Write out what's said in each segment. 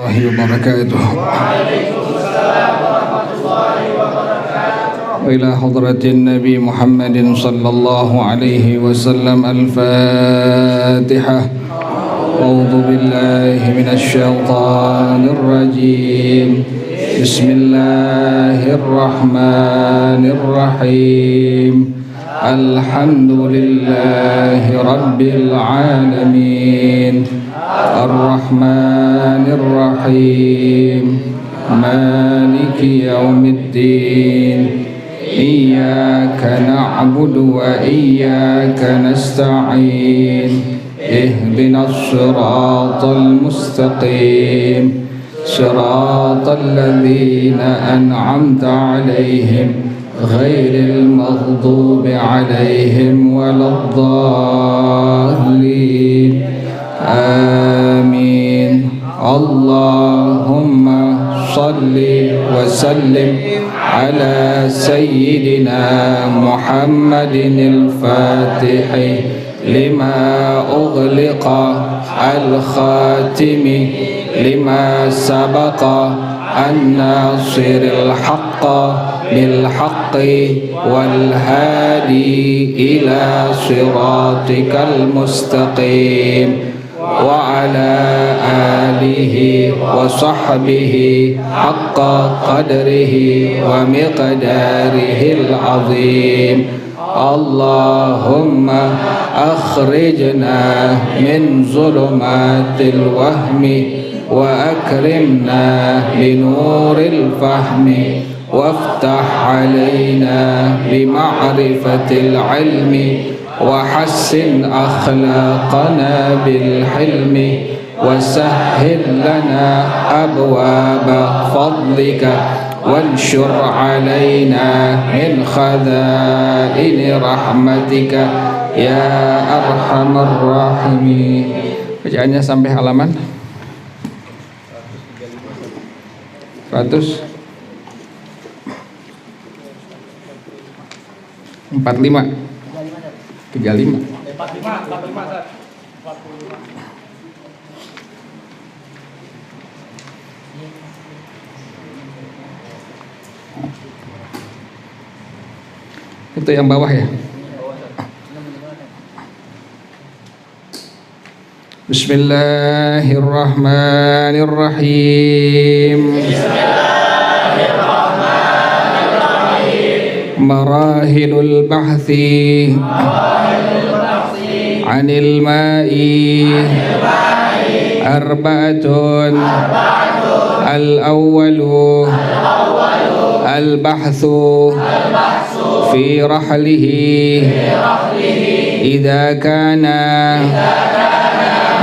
الله وبركاته. إلى حضرة النبي محمد صلى الله عليه وسلم الفاتحة. أعوذ بالله من الشيطان الرجيم. بسم الله الرحمن الرحيم. الحمد لله رب العالمين. الرحمن الرحيم. مالك يوم الدين. إياك نعبد وإياك نستعين. اهدنا الصراط المستقيم. صراط الذين أنعمت عليهم غير المغضوب عليهم ولا الضالين. آمين. اللهم صل وسلم على سيدنا محمد الفاتح لما أغلق الخاتم لما سبق الناصر الحق بالحق والهادي إلى صراطك المستقيم وعلى آله وصحبه حق قدره ومقداره العظيم. اللهم أخرجنا من ظلمات الوهم وأكرمنا بنور الفهم وافتح علينا بمعرفة العلم وحسن أخلاقنا بالحلم وسهل لنا أبواب فضلك وانشر علينا من خزائن رحمتك يا أرحم الراحمين. Bacaannya sampai halaman 145. Itu yang bawah ya. Bismillahirrahmanirrahim. Marahilul bahthi anil ma'i arba'atun. Al-awwalu al-bahthu fi rahlihi idza kana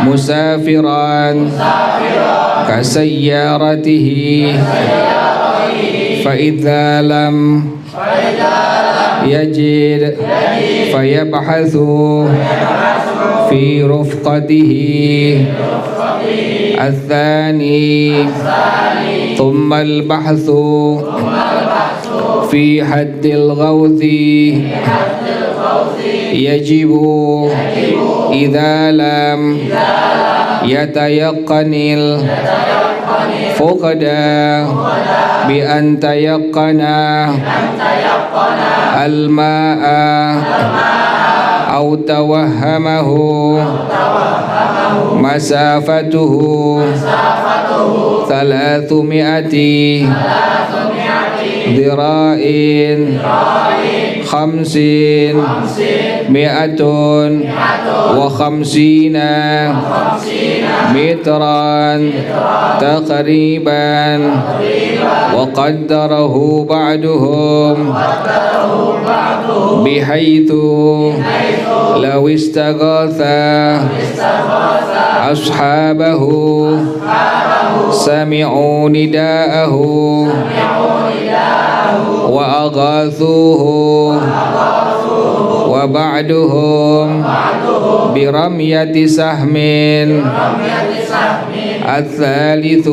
musafiran kasayyaratihi fa idza lam yajid fayabhathu fi rufqatihi الثاني ثم البحث في حد الغوث يجب إذا لم يتيقن الفقد بأن تيقن الماء أو توهمه مسافته 300 ذراع 50 150 مترا تقريبا وقدره بعضهم بحيث لو استغاث أصحابه سمعوا نداءه وأغاثوه وبعدهم برمية سهم الثالث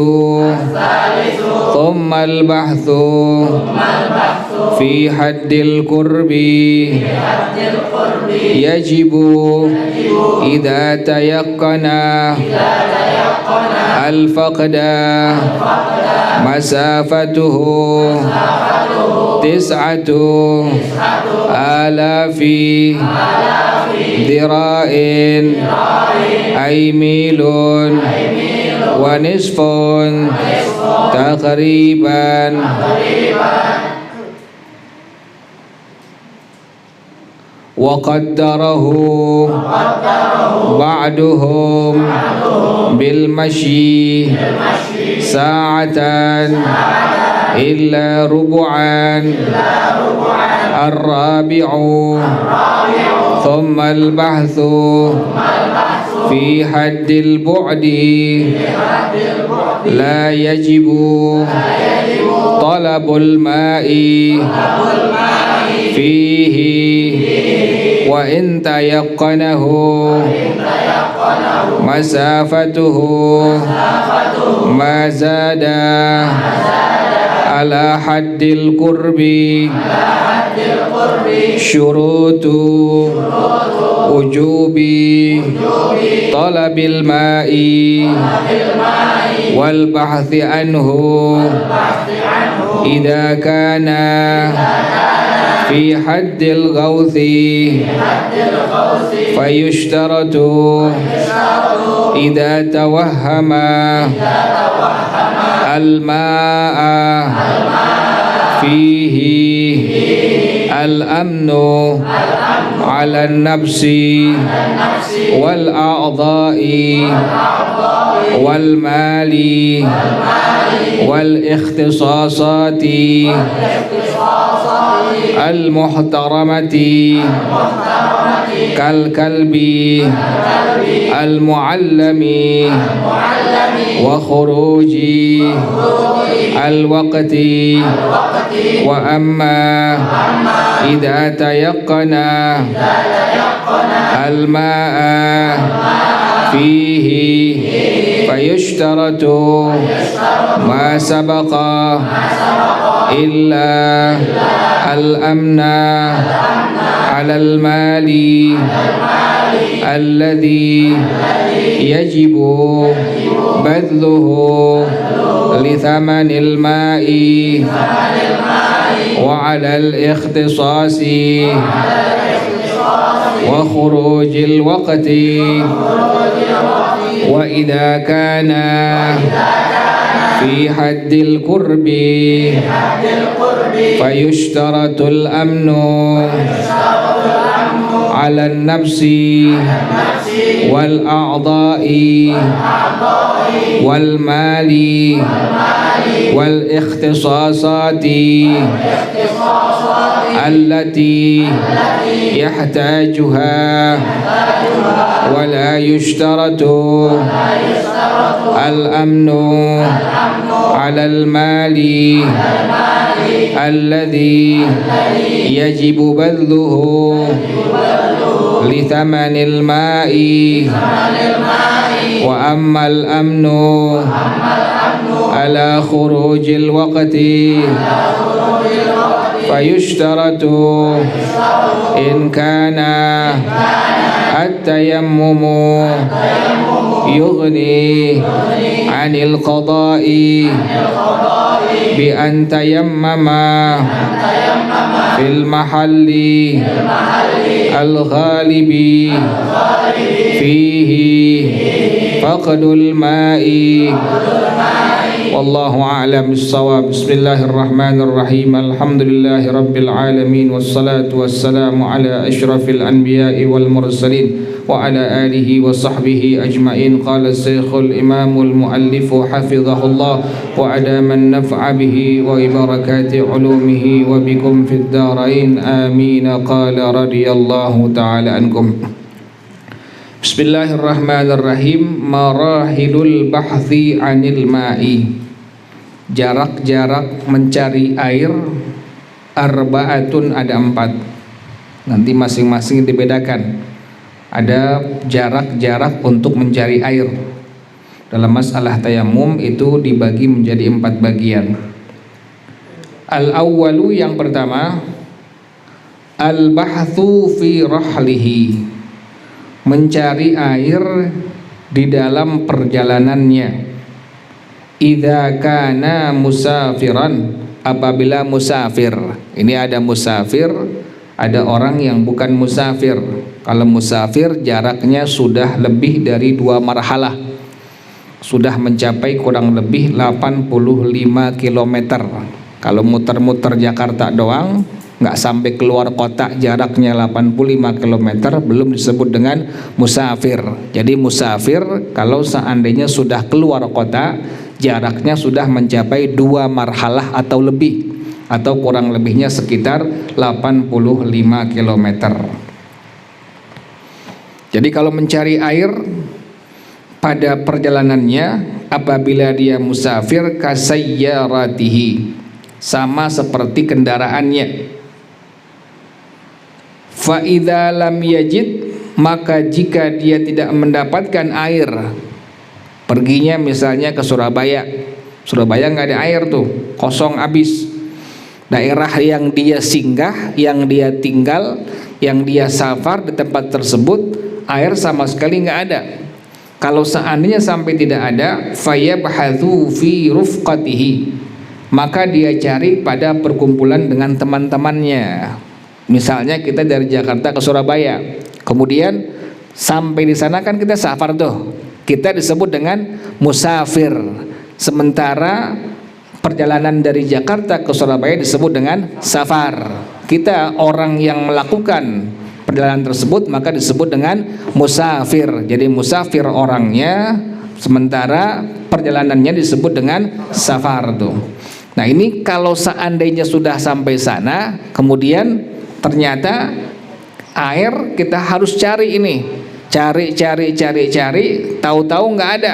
ثم البحث في حد القرب يجب إذا تيقن الفقد مسافته 9,000 ذراع أي ميل ونصف تقريبا. وقدره بعضهم بالمشي ساعة إلا ربعا. الرابع ثم البحث في حد البعد لا يجب طلب الماء فيه وإن تيقنه مسافته ما زاد على حد القرب. شروط وجوب طلب الماء والبحث عنه إذا كان في حد الغوث فيشترط إذا توهم الماء فيه الأمن على النفس والأعضاء والمال والاختصاصات المحترمة كالكلب المعلم وخروج الوقت. وأما إذا تيقن الماء فيه فيشترط ما سبق إلا الأمن على المال الذي يجب بذله لثمن الماء وعلى الاختصاص وخروج الوقت. وإذا كان في حد القرب فيشترط الأمن على النفس والأعضاء والمال والاختصاصات التي يحتاجها ولا يشترط الأمن على المال الذي يجب بذله لثمن الماء. وأما الأمن على خروج الوقت فيشترط إن كان التيمم يغني عن القضاء بأن تيمم في المحل الغالب فيه فقد الماء. والله أعلم بالصواب. بسم الله الرحمن الرحيم. الحمد لله رب العالمين والصلاة والسلام على أشرف الأنبياء والمرسلين وعلى آله وصحبه أجمعين. قال الشيخ الإمام المؤلف حفظه الله وأدام النفع به وبركات علومه وبكم في الدارين آمين. قال رضي الله تعالى عنكم. Bismillahirrahmanirrahim. Marahilul bahthi anil ma'i. Jarak-jarak mencari air arba'atun, ada 4. Nanti masing-masing dibedakan. Ada jarak-jarak untuk mencari air. dalam masalah tayamum itu dibagi menjadi 4 bagian. Al-awwalu, yang pertama, al-bahthu fi rahlihi, mencari air di dalam perjalanannya. Idza kana musafiran, apabila musafir. Ini ada musafir, ada orang yang bukan musafir. Kalau musafir jaraknya sudah lebih dari 2 marhalah, sudah mencapai kurang lebih 85 km. Kalau muter-muter Jakarta doang, nggak sampai keluar kota, jaraknya 85 km, belum disebut dengan musafir. Jadi musafir kalau seandainya sudah keluar kota, jaraknya sudah mencapai 2 marhalah atau lebih, atau kurang lebihnya sekitar 85 km. Jadi kalau mencari air pada perjalanannya, apabila dia musafir, kasayyaratihi, sama seperti kendaraannya. Fa idza lam yajid, maka jika dia tidak mendapatkan air, perginya misalnya ke Surabaya, Surabaya nggak ada air tuh, kosong habis. Daerah yang dia singgah, yang dia tinggal, yang dia safar di tempat tersebut, air sama sekali nggak ada. Kalau seandainya sampai tidak ada, fayabhathu fi rufqatihi, maka dia cari pada perkumpulan dengan teman-temannya. Misalnya kita dari Jakarta ke Surabaya, kemudian sampai di sana kan kita safar tuh, kita disebut dengan musafir. Sementara perjalanan dari Jakarta ke Surabaya disebut dengan safar. Kita orang yang melakukan perjalanan tersebut maka disebut dengan musafir. Jadi musafir orangnya, sementara perjalanannya disebut dengan safar tuh. Nah ini kalau seandainya sudah sampai sana, kemudian ternyata air kita harus cari ini, cari, tahu-tahu nggak ada.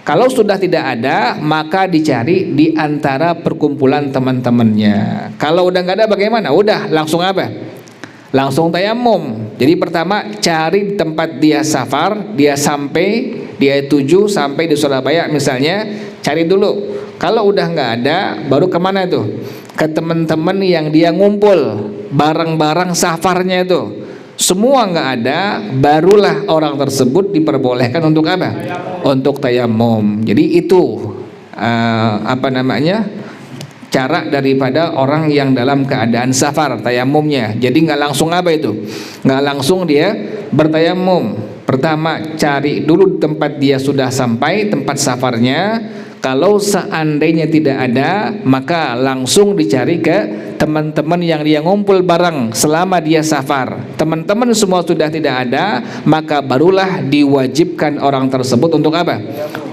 Kalau sudah tidak ada, maka dicari di antara perkumpulan teman-temannya. Kalau udah nggak ada bagaimana? Udah langsung apa? Langsung tayamum. Jadi pertama cari tempat dia safar, dia sampai, dia tuju sampai di Surabaya misalnya, cari dulu. Kalau udah nggak ada, baru kemana tuh? Ke teman-teman yang dia ngumpul, barang-barang safarnya itu. Semua nggak ada, barulah orang tersebut diperbolehkan untuk apa? Untuk tayamum. Jadi itu cara daripada orang yang dalam keadaan safar, tayamumnya. Jadi nggak langsung apa itu? Nggak langsung dia bertayamum. Pertama cari dulu tempat dia sudah sampai, tempat safarnya. Kalau seandainya tidak ada, maka langsung dicari ke teman-teman yang dia ngumpul bareng selama dia safar. Teman-teman semua sudah tidak ada, maka barulah diwajibkan orang tersebut untuk apa?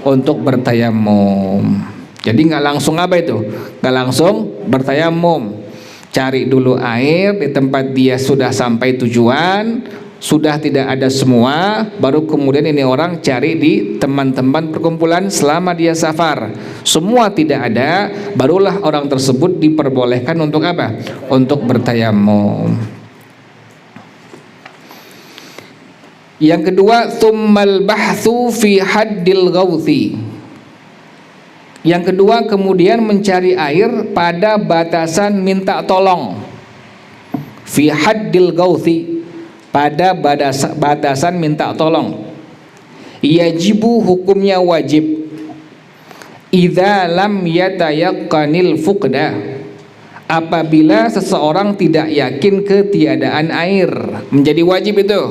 Untuk bertayamum. Jadi nggak langsung apa itu? Nggak langsung bertayamum. Cari dulu air di tempat dia sudah sampai tujuan, sudah tidak ada semua, baru kemudian ini orang cari di teman-teman perkumpulan selama dia safar. Semua tidak ada, barulah orang tersebut diperbolehkan untuk apa? Untuk bertayamum. Yang kedua, tsummal bahthu fi haddil ghauthi. Yang kedua kemudian mencari air pada batasan minta tolong. Fi haddil ghauthi, pada batasan minta tolong. Yajibu, hukumnya wajib. Idza lam yatayaqqanil fuqda, apabila seseorang tidak yakin ketiadaan air, menjadi wajib itu.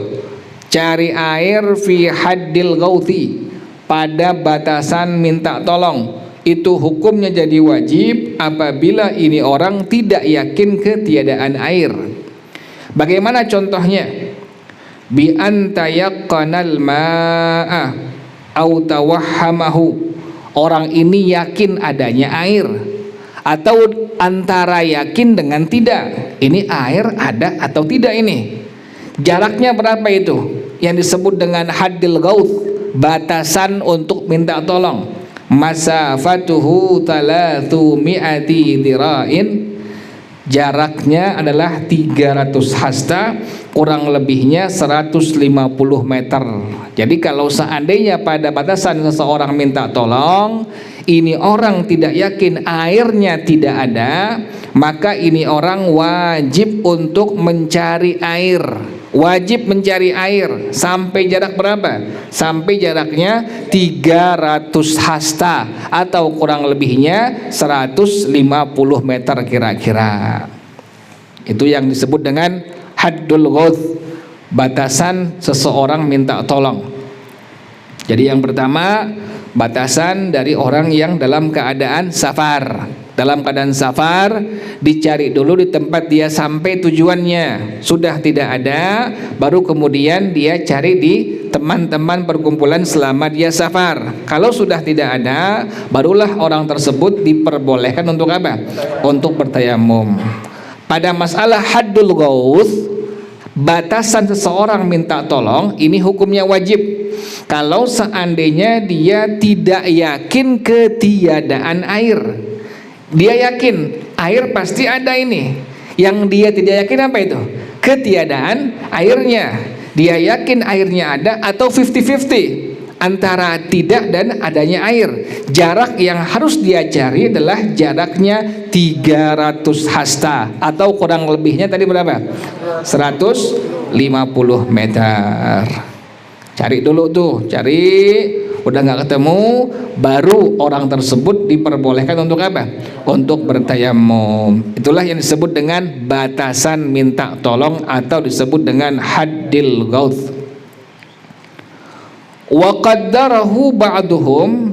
Cari air fi haddil ghauthi, pada batasan minta tolong. Itu hukumnya jadi wajib apabila ini orang tidak yakin ketiadaan air. Bagaimana contohnya? Bi antayaqqanal ma'a au tawahhamahu, orang ini yakin adanya air, atau antara yakin dengan tidak, ini air ada atau tidak, ini jaraknya berapa itu yang disebut dengan haddil ghauth, batasan untuk minta tolong. Masafatuhu 300 dira'in, Jaraknya adalah 300 hasta, kurang lebihnya 150 meter. Jadi kalau seandainya pada batasan seseorang minta tolong, ini orang tidak yakin airnya tidak ada, maka ini orang wajib untuk mencari air. Wajib mencari air sampai jarak berapa? Sampai jaraknya 300 hasta atau kurang lebihnya 150 meter kira-kira. Itu yang disebut dengan haddul ghauth, batasan seseorang minta tolong. Jadi yang pertama, batasan dari orang yang dalam keadaan safar. Dalam keadaan safar, dicari dulu di tempat dia sampai tujuannya. Sudah tidak ada, baru kemudian dia cari di teman-teman perkumpulan selama dia safar. Kalau sudah tidak ada, barulah orang tersebut diperbolehkan untuk apa? Untuk bertayamum. Pada masalah haddul ghauth, batasan seseorang minta tolong, ini hukumnya wajib. Kalau seandainya dia tidak yakin ketiadaan air, dia yakin air pasti ada ini. Yang dia tidak yakin apa itu? Ketiadaan airnya. Dia yakin airnya ada atau 50-50 antara tidak dan adanya air. Jarak yang harus dia cari adalah jaraknya 300 hasta atau kurang lebihnya tadi berapa? 150 meter. Cari dulu tuh, cari. Udah nggak ketemu, baru orang tersebut diperbolehkan untuk apa? Untuk bertayamum. Itulah yang disebut dengan batasan minta tolong atau disebut dengan haddil ghauth. Wa qaddarahu ba'duhum,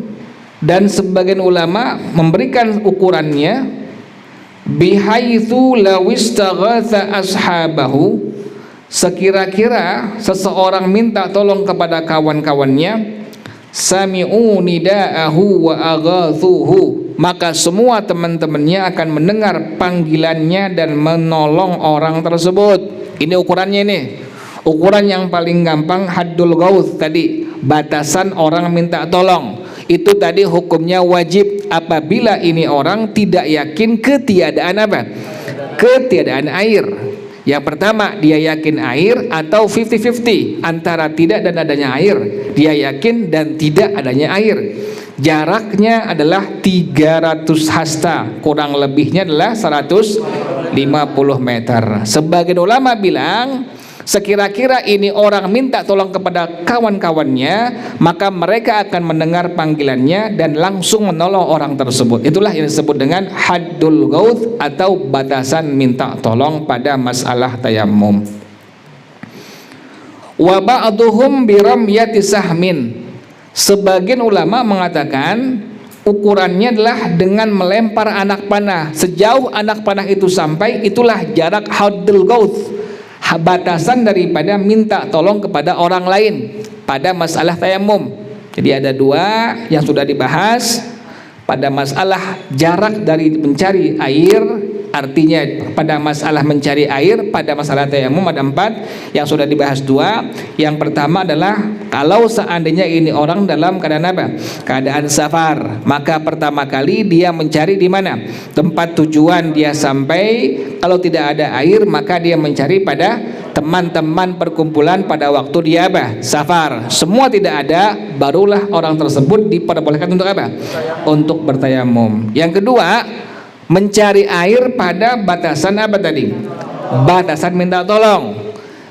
dan sebagian ulama memberikan ukurannya bihaitsu law istaghatha ashabahu, sekira-kira seseorang minta tolong kepada kawan-kawannya, sami'u nida'ahu wa aghathuhu, maka semua teman-temannya akan mendengar panggilannya dan menolong orang tersebut. Ini ukurannya ini. Ukuran yang paling gampang haddul ghauth tadi, batasan orang minta tolong. Itu tadi hukumnya wajib apabila ini orang tidak yakin ketiadaan apa? Ketiadaan air. Yang pertama, dia yakin air atau 50-50 antara tidak dan adanya air. Dia yakin dan tidak adanya air. Jaraknya adalah 300 hasta, kurang lebihnya adalah 150 meter. Sebagian ulama bilang, sekira-kira ini orang minta tolong kepada kawan-kawannya, maka mereka akan mendengar panggilannya dan langsung menolong orang tersebut. Itulah yang disebut dengan haddul ghauth atau batasan minta tolong pada masalah tayamum. Wa ba'duhum biramyati sahmin, sebagian ulama mengatakan ukurannya adalah dengan melempar anak panah. Sejauh anak panah itu sampai, itulah jarak haddul ghauth, batasan daripada minta tolong kepada orang lain pada masalah tayamum. Jadi ada dua yang sudah dibahas pada masalah jarak dari mencari air, artinya pada masalah mencari air, pada masalah tayamum ada 4 yang sudah dibahas. 2, yang pertama adalah kalau seandainya ini orang dalam keadaan apa? Keadaan safar, maka pertama kali dia mencari di mana? Tempat tujuan dia sampai. Kalau tidak ada air, maka dia mencari pada teman-teman perkumpulan pada waktu dia apa? Safar. Semua tidak ada, barulah orang tersebut diperbolehkan untuk apa? Untuk bertayamum. Yang kedua, mencari air pada batasan apa tadi? Batasan minta tolong.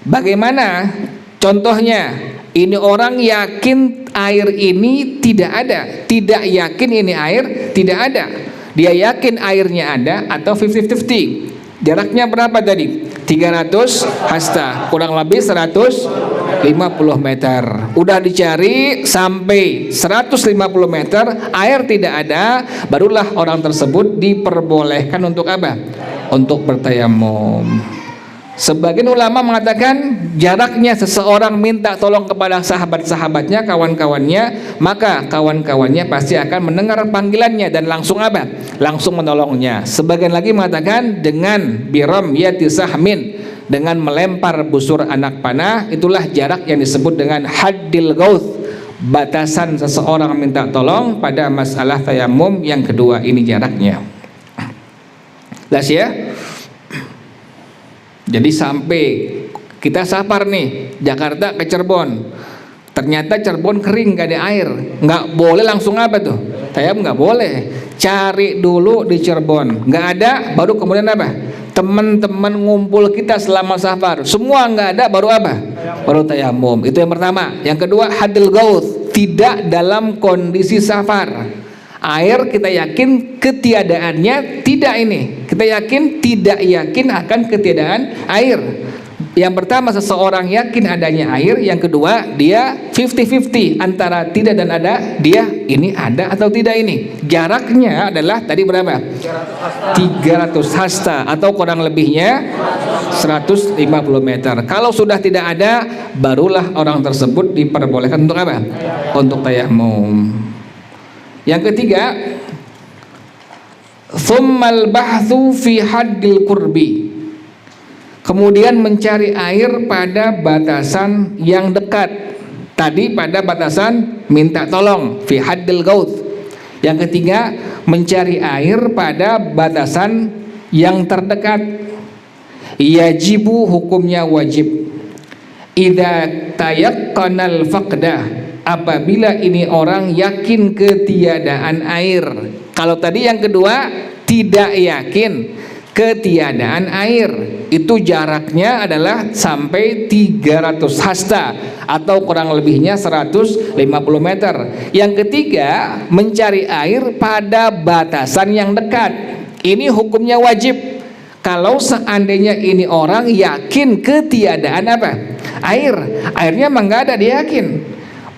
Bagaimana contohnya? Ini orang yakin air ini tidak ada, tidak yakin ini air tidak ada. Dia yakin airnya ada atau 50-50. Jaraknya berapa tadi? 300 hasta, kurang lebih 150 meter. Udah dicari sampai 150 meter, air tidak ada, barulah orang tersebut diperbolehkan untuk apa? Untuk bertayamum. Sebagian ulama mengatakan jaraknya seseorang minta tolong kepada sahabat-sahabatnya, kawan-kawannya, maka kawan-kawannya pasti akan mendengar panggilannya dan langsung apa? Langsung menolongnya. Sebagian lagi mengatakan dengan biramyati sahmin, dengan melempar busur anak panah, itulah jarak yang disebut dengan haddil ghauth, batasan seseorang minta tolong pada masalah tayamum. Yang kedua ini jaraknya. Jelas ya? Jadi sampai kita safar nih, Jakarta ke Cirebon, ternyata Cirebon kering, gak ada air, nggak boleh langsung apa tuh? Tayamum nggak boleh. Cari dulu di Cirebon, nggak ada, baru kemudian apa? Teman-teman ngumpul kita selama safar, semua nggak ada, baru apa? Baru tayamum. Itu yang pertama. Yang kedua, hadil gauth, tidak dalam kondisi safar. Air kita yakin ketiadaannya, tidak ini. Kita yakin, tidak yakin akan ketiadaan air. Yang pertama, seseorang yakin adanya air. Yang kedua, dia 50-50 antara tidak dan ada. Dia ini ada atau tidak ini. Jaraknya adalah tadi berapa? 300 hasta atau kurang lebihnya 150 meter. Kalau sudah tidak ada, barulah orang tersebut diperbolehkan untuk apa? Untuk tayamum. Yang ketiga, tsummal bahthu fi haddil qurbi. Kemudian mencari air pada batasan yang dekat. Tadi pada batasan minta tolong, fi haddil gauth. Yang ketiga, mencari air pada batasan yang terdekat. Yajibu, hukumnya wajib. Idza tayaqqanal faqdah, apabila ini orang yakin ketiadaan air. Kalau tadi yang kedua tidak yakin ketiadaan air, itu jaraknya adalah sampai 300 hasta atau kurang lebihnya 150 meter. Yang ketiga, mencari air pada batasan yang dekat. Ini hukumnya wajib. Kalau seandainya ini orang yakin ketiadaan apa? Airnya memang nggak ada, dia yakin.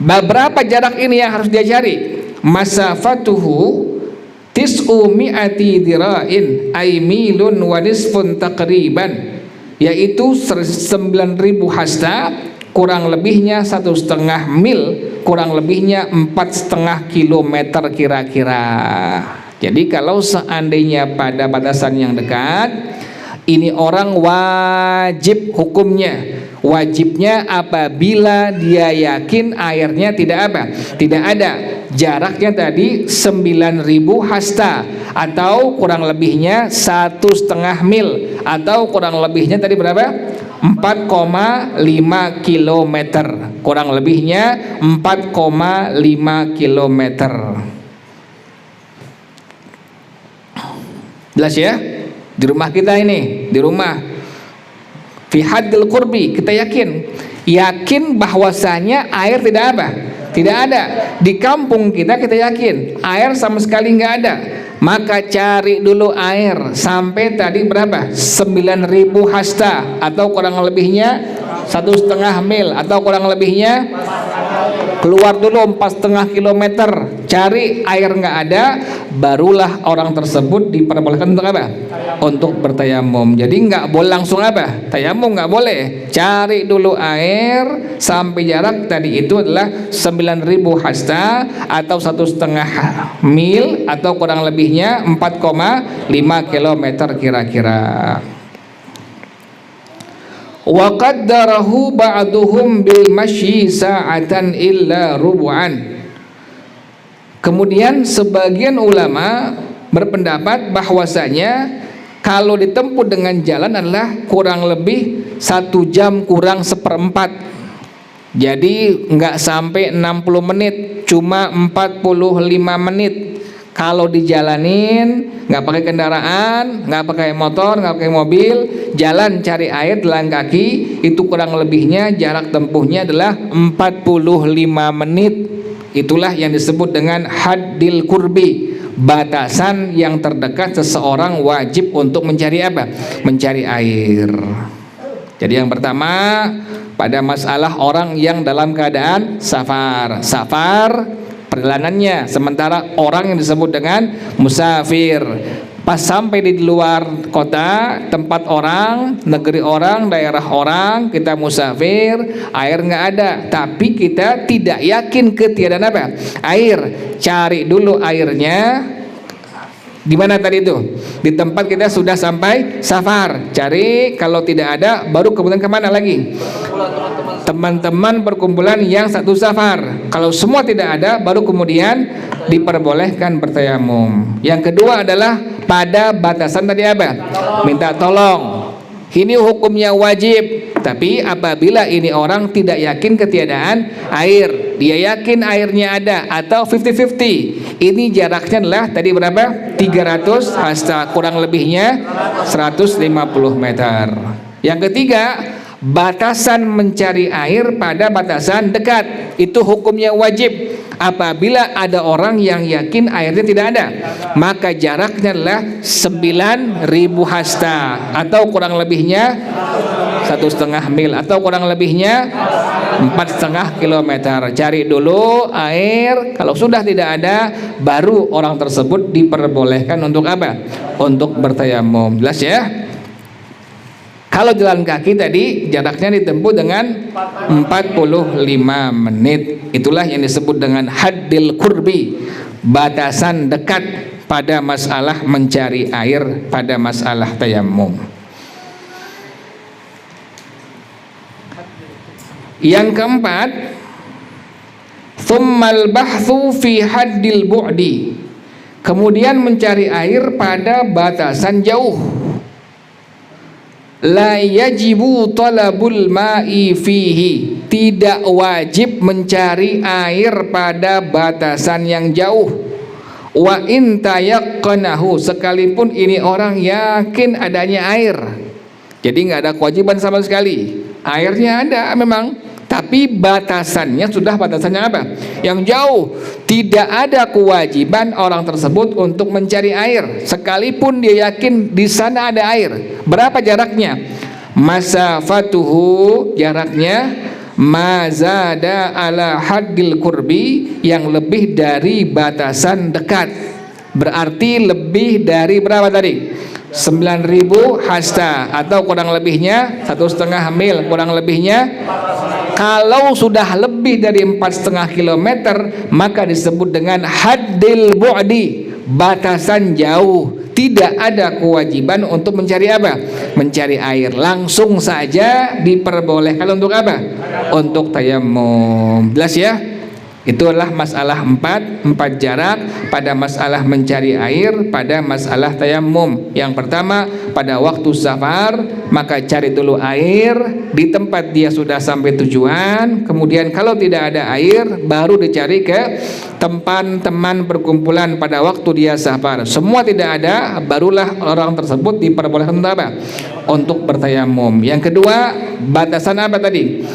Berapa jarak ini yang harus dia cari? Masafatuhu tis'u mi'ati dira'in ay milun wa nisfun taqriban, yaitu 9.000 hasta, kurang lebihnya 1,5 mil, kurang lebihnya 4,5 kilometer kira-kira. Jadi kalau seandainya pada batasan yang dekat, ini orang wajib hukumnya. Wajibnya apabila dia yakin airnya tidak apa? Tidak ada. Jaraknya tadi 9.000 hasta atau kurang lebihnya 1,5 mil atau kurang lebihnya tadi berapa? 4,5 kilometer. Kurang lebihnya 4,5 kilometer. Jelas ya? Di rumah kita ini, di rumah fi haddil qurbi, kita yakin bahwasanya air tidak apa? Tidak ada. Di kampung kita yakin air sama sekali nggak ada. Maka cari dulu air sampai tadi berapa? 9.000 hasta atau kurang lebihnya 1,5 mil atau kurang lebihnya, keluar dulu 4,5 kilometer, cari air nggak ada, barulah orang tersebut diperbolehkan untuk apa? Untuk bertayamum. Jadi nggak boleh langsung apa? Tayamum nggak boleh. Cari dulu air sampai jarak tadi itu adalah 9.000 hasta atau 1,5 mil atau kurang lebihnya 4,5 kilometer kira-kira. Wa qaddarahu ba'duhum bil masyi sa'atan illa rubu'an. Kemudian sebagian ulama berpendapat bahwasanya kalau ditempuh dengan jalan adalah kurang lebih 1 jam kurang 1/4. Jadi nggak sampai 60 menit, cuma 45 menit. Kalau dijalanin, nggak pakai kendaraan, nggak pakai motor, nggak pakai mobil, jalan cari air jalan kaki, itu kurang lebihnya jarak tempuhnya adalah 45 menit. Itulah yang disebut dengan haddil qurbi, batasan yang terdekat seseorang wajib untuk mencari apa? Mencari air. Jadi yang pertama pada masalah orang yang dalam keadaan safar perjalanannya, sementara orang yang disebut dengan musafir pas sampai di luar kota, tempat orang, negeri orang, daerah orang, kita musafir, air nggak ada, tapi kita tidak yakin ketiadaan apa? Air. Cari dulu airnya di mana tadi itu? Di tempat kita sudah sampai safar. Cari, kalau tidak ada, baru kemudian kemana lagi? Teman-teman perkumpulan yang satu safar. Kalau semua tidak ada, baru kemudian diperbolehkan bertayamum. Yang kedua adalah pada batasan tadi apa? Minta tolong. ini hukumnya wajib. Tapi apabila ini orang tidak yakin ketiadaan air, dia yakin airnya ada atau 50-50, ini jaraknya adalah tadi berapa? 300 hasta, kurang lebihnya 150 meter. Yang ketiga, batasan mencari air pada batasan dekat, itu hukumnya wajib. Apabila ada orang yang yakin airnya tidak ada, maka jaraknya adalah 9.000 hasta atau kurang lebihnya 1,5 mil atau kurang lebihnya 4,5 kilometer. Cari dulu air, kalau sudah tidak ada baru orang tersebut diperbolehkan untuk apa? Untuk bertayamum. Jelas ya? Kalau jalan kaki tadi jaraknya ditempuh dengan 45 menit. Itulah yang disebut dengan haddil qurbi, batasan dekat pada masalah mencari air, pada masalah tayamum. Yang keempat, tsummal bahthu fi haddil bu'di, kemudian mencari air pada batasan jauh. La yajibu talabul ma'i fihi, tidak wajib mencari air pada batasan yang jauh. Wa in tayaqqanahu, sekalipun ini orang yakin adanya air, jadi nggak ada kewajiban sama sekali. Airnya ada memang, tapi batasannya sudah batasannya apa? Yang jauh. Tidak ada kewajiban orang tersebut untuk mencari air, sekalipun dia yakin di sana ada air. Berapa jaraknya? Masafatuhu, jaraknya mazada ala haddil qurbi, yang lebih dari batasan dekat. Berarti lebih dari berapa tadi? 9.000 hasta atau kurang lebihnya 1,5 mil, kurang lebihnya. Kalau sudah lebih dari 4,5 kilometer, maka disebut dengan haddil bu'di, batasan jauh. Tidak ada kewajiban untuk mencari apa? Mencari air. Langsung saja diperbolehkan untuk apa? Untuk tayamum. Jelas ya? Itulah masalah empat jarak pada masalah mencari air, pada masalah tayamum. Yang pertama, pada waktu safar, maka cari dulu air di tempat dia sudah sampai tujuan. Kemudian kalau tidak ada air, baru dicari ke tempat teman perkumpulan pada waktu dia safar. Semua tidak ada, barulah orang tersebut diperbolehkan untuk apa? Untuk bertayamum. Yang kedua, batasan apa tadi?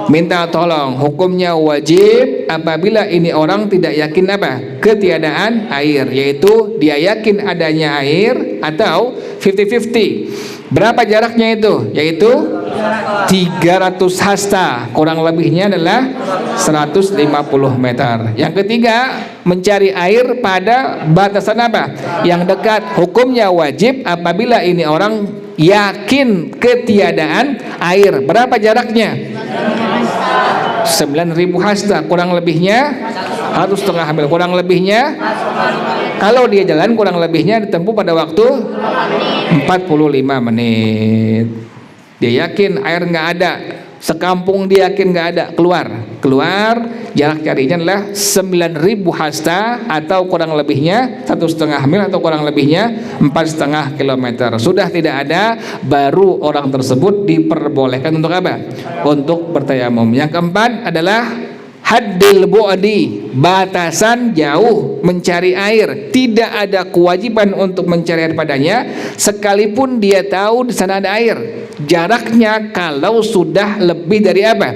Minta tolong, hukumnya wajib apabila ini orang tidak yakin apa? Ketiadaan air, yaitu dia yakin adanya air atau 50-50. Berapa jaraknya itu? Yaitu 300 hasta, kurang lebihnya adalah 150 meter. Yang ketiga, mencari air pada batasan apa? Yang dekat. Hukumnya wajib apabila ini orang yakin ketiadaan air. Berapa jaraknya? 9.000 hasta, kurang lebihnya 1,5 mil, kurang lebihnya. Kalau dia jalan kurang lebihnya ditempuh pada waktu 45 menit. Dia yakin air nggak ada, sekampung dia yakin nggak ada, keluar, jarak carinya adalah 9.000 hasta atau kurang lebihnya 1,5 mil atau kurang lebihnya 4,5 kilometer. Sudah tidak ada, baru orang tersebut diperbolehkan untuk apa? Untuk bertayamum. Yang keempat adalah haddil bu'di, batasan jauh mencari air. Tidak ada kewajiban untuk mencari air padanya, sekalipun dia tahu di sana ada air. Jaraknya kalau sudah lebih dari apa?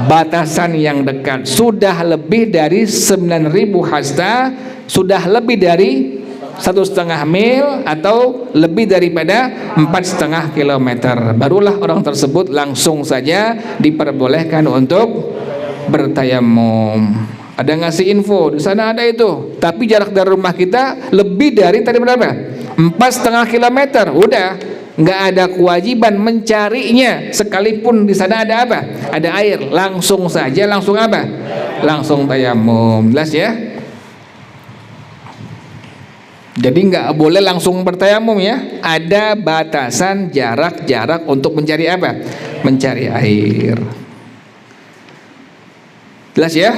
Batasan yang dekat. Sudah lebih dari 9.000 hasta, sudah lebih dari 1,5 mil atau lebih daripada 4,5 kilometer, barulah orang tersebut langsung saja diperbolehkan untuk bertayamum. Ada ngasih info di sana ada itu, tapi jarak dari rumah kita lebih dari tadi berapa? 4,5 kilometer. Udah nggak ada kewajiban mencarinya, sekalipun di sana ada apa? Ada air. Langsung saja, langsung apa? Langsung tayamum. Jelas ya? Jadi nggak boleh langsung bertayamum ya. Ada batasan jarak-jarak untuk mencari apa? Mencari air. Jelas ya?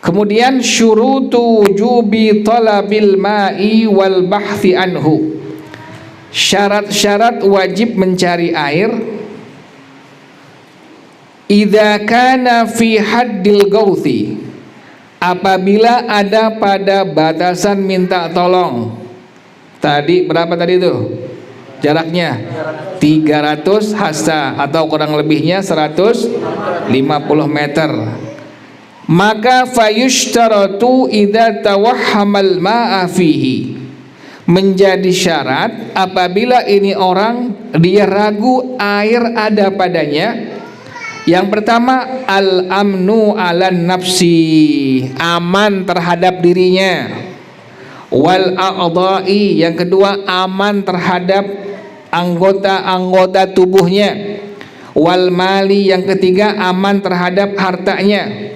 Kemudian syurutu wujubi talabil ma'i wal bahthi anhu. Syarat-syarat wajib mencari air: idza kana fi haddil gauthi, apabila ada pada batasan minta tolong. Tadi berapa tadi itu jaraknya? 300 hasta atau kurang lebihnya 150 meter. Maka fayushtaratu idza tawahhamal ma'a fihi, menjadi syarat apabila ini orang dia ragu air ada padanya. Yang pertama, al-amnu 'alan nafsi, aman terhadap dirinya. Wal a'dha'i, yang kedua aman terhadap anggota-anggota tubuhnya. Wal mali, yang ketiga aman terhadap hartanya.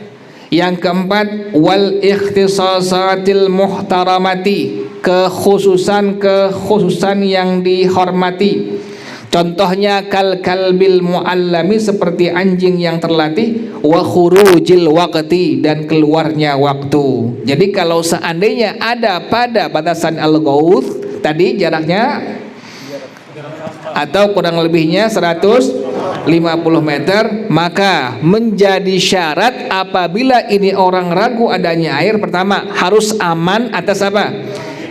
Yang keempat, wal ikhtisasatil muhtaramati, kekhususan yang dihormati. Contohnya kal kalbil muallami, seperti anjing yang terlatih. Wa khurujil waqti, dan keluarnya waktu. Jadi kalau seandainya ada pada batasan al-gauth tadi jaraknya atau kurang lebihnya 150 meter, maka menjadi syarat apabila ini orang ragu adanya air. Pertama, harus aman atas apa?